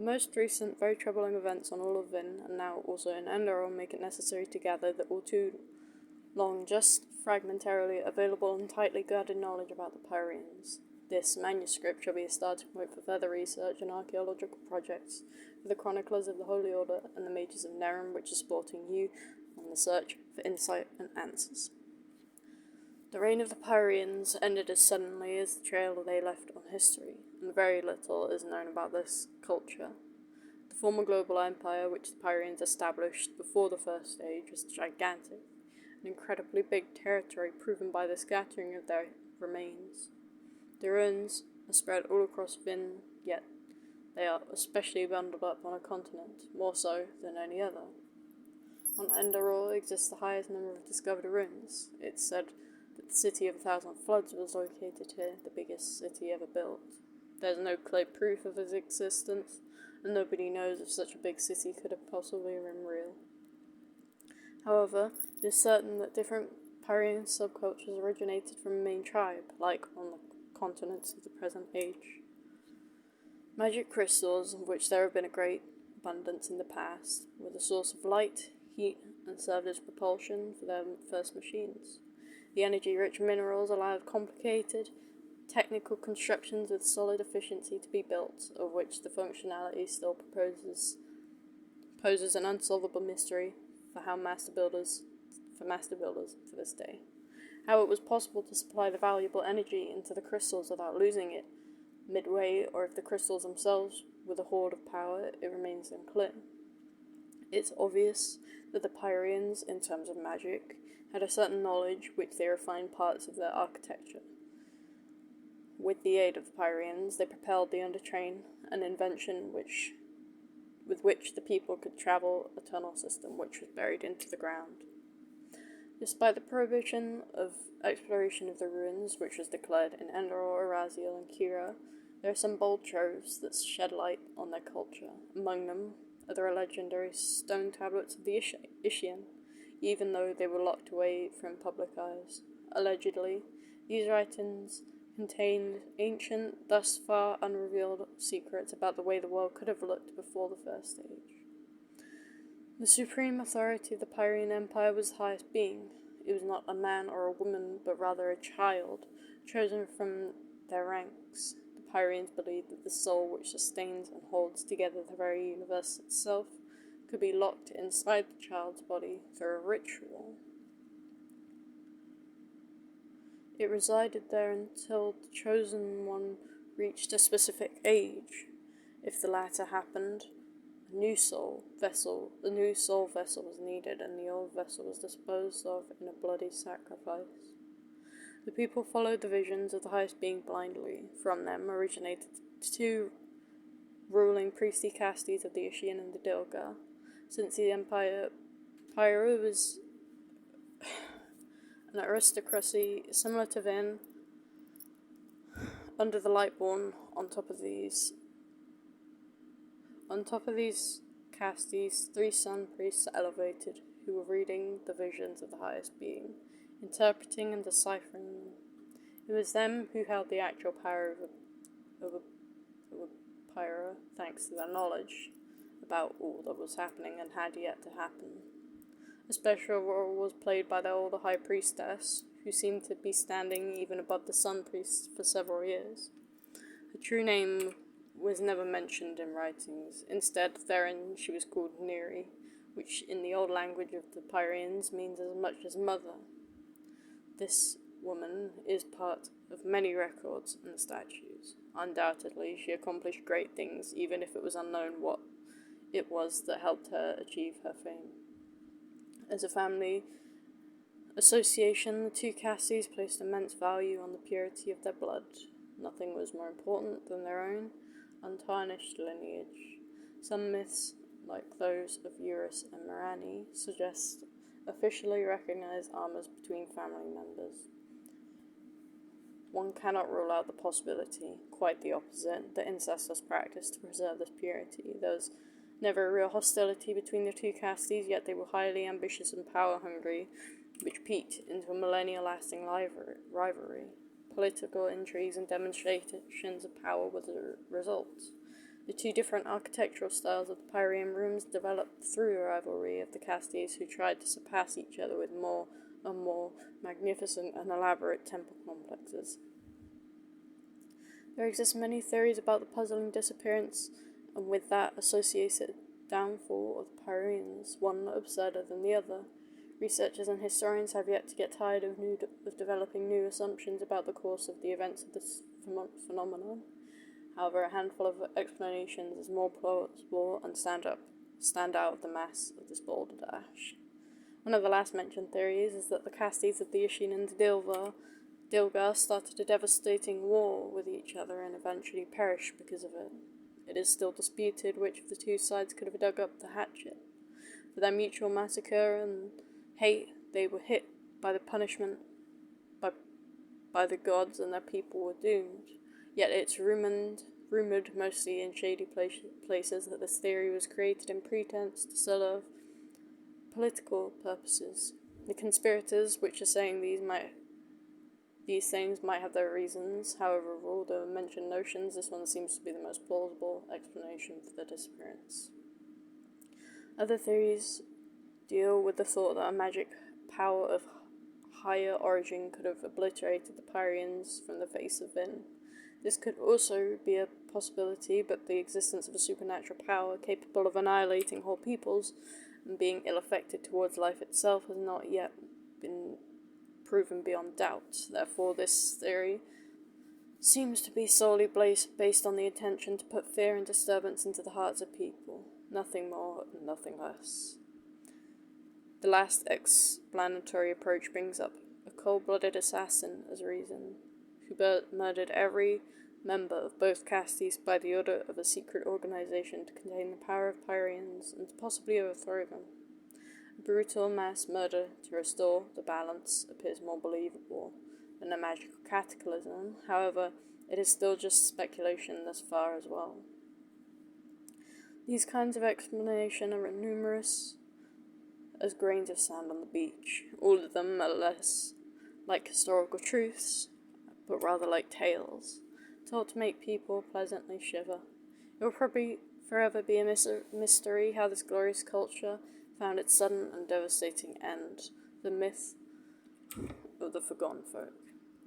The most recent, very troubling events on Olivin, and now also in Enderal, make it necessary to gather the all too long, just fragmentarily available and tightly guarded knowledge about the Pyreans. This manuscript shall be a starting point for further research and archaeological projects for the chroniclers of the Holy Order and the mages of Nerim, which is supporting you on the search for insight and answers. The reign of the Pyreans ended as suddenly as the trail they left on history, and very little is known about this culture. The former global empire which the Pyreans established before the First Age was gigantic, an incredibly big territory proven by the scattering of their remains. The ruins are spread all across Vin, yet they are especially bundled up on a continent, more so than any other. On Enderal exists the highest number of discovered ruins. It's said that the city of 1,000 floods was located here, the biggest city ever built. There's no clear proof of its existence, and nobody knows if such a big city could have possibly been real. However, it is certain that different Pyrean subcultures originated from a main tribe, like on the continents of the present age. Magic crystals, of which there have been a great abundance in the past, were the source of light, heat, and served as propulsion for their first machines. The energy-rich minerals allowed complicated, technical constructions with solid efficiency to be built, of which the functionality still poses an unsolvable mystery for master builders to this day. How it was possible to supply the valuable energy into the crystals without losing it midway, or if the crystals themselves were the hoard of power, it remains unclear. It's obvious that the Pyreans, in terms of magic, had a certain knowledge which they refined parts of their architecture. With the aid of the Pyreans, they propelled the undertrain, an invention with which the people could travel a tunnel system which was buried into the ground. Despite the prohibition of exploration of the ruins, which was declared in Enderal, Eraziel, and Kira, there are some bold troves that shed light on their culture. Among them are the legendary stone tablets of the Ishian, even though they were locked away from public eyes. Allegedly, these writings contained ancient, thus far unrevealed secrets about the way the world could have looked before the First Age. The supreme authority of the Pyrean Empire was the highest being. It was not a man or a woman, but rather a child, chosen from their ranks. The Pyreans believed that the soul which sustains and holds together the very universe itself could be locked inside the child's body through a ritual. It resided there until the chosen one reached a specific age. If the latter happened, a new soul vessel was needed, and the old vessel was disposed of in a bloody sacrifice. The people followed the visions of the highest being blindly. From them originated the two ruling priestly castes of the Ishian and the Dilgar. Since the Empire, Pyro was an aristocracy similar to Vin. Under the Lightborn, on top of these castes, 3 sun priests are elevated, who were reading the visions of the highest being, interpreting and deciphering them. It was them who held the actual power over Pyra, thanks to their knowledge about all that was happening and had yet to happen. A special role was played by the older High Priestess, who seemed to be standing even above the Sun Priests for several years. Her true name was never mentioned in writings. Instead, therein she was called Neri, which in the old language of the Pyreans means as much as mother. This woman is part of many records and statues. Undoubtedly, she accomplished great things, even if it was unknown what it was that helped her achieve her fame. As a family association, the two castes placed immense value on the purity of their blood. Nothing was more important than their own untarnished lineage. Some myths, like those of Eurus and Mirani, suggest officially recognized armors between family members. One cannot rule out the possibility, quite the opposite, that incest was practiced to preserve this purity. There was never a real hostility between the two castes, yet they were highly ambitious and power-hungry, which peaked into a millennia-lasting rivalry. Political intrigues and demonstrations of power were the result. The two different architectural styles of the Pyrean rooms developed through a rivalry of the castes who tried to surpass each other with more and more magnificent and elaborate temple complexes. There exist many theories about the puzzling disappearance and with that associated downfall of the Pyreans, one absurder than the other. Researchers and historians have yet to get tired of developing new assumptions about the course of the events of this phenomenon. However, a handful of explanations is more plausible and stand out of the mass of this balderdash. One of the last mentioned theories is that the castes of the Ishin and Dilgar started a devastating war with each other and eventually perished because of it. It is still disputed which of the two sides could have dug up the hatchet. For their mutual massacre and hate, they were hit by the punishment by the gods and their people were doomed. Yet it's rumoured mostly in shady places that this theory was created in pretense to serve political purposes. The conspirators, which are saying these things might have their reasons, however, of all the mentioned notions, this one seems to be the most plausible explanation for the disappearance. Other theories deal with the thought that a magic power of higher origin could have obliterated the Pyreans from the face of Vin. This could also be a possibility, but the existence of a supernatural power capable of annihilating whole peoples and being ill-affected towards life itself has not yet been proven beyond doubt. Therefore, this theory seems to be solely based on the intention to put fear and disturbance into the hearts of people. Nothing more and nothing less. The last explanatory approach brings up a cold-blooded assassin as reason, who murdered every member of both castes by the order of a secret organization to contain the power of Pyreans and to possibly overthrow them. A brutal mass murder to restore the balance appears more believable than a magical cataclysm. However, it is still just speculation thus far as well. These kinds of explanation are numerous as grains of sand on the beach. All of them are less like historical truths, but rather like tales, told to make people pleasantly shiver. It will probably forever be a mystery how this glorious culture found its sudden and devastating end, the myth of the forgotten folk.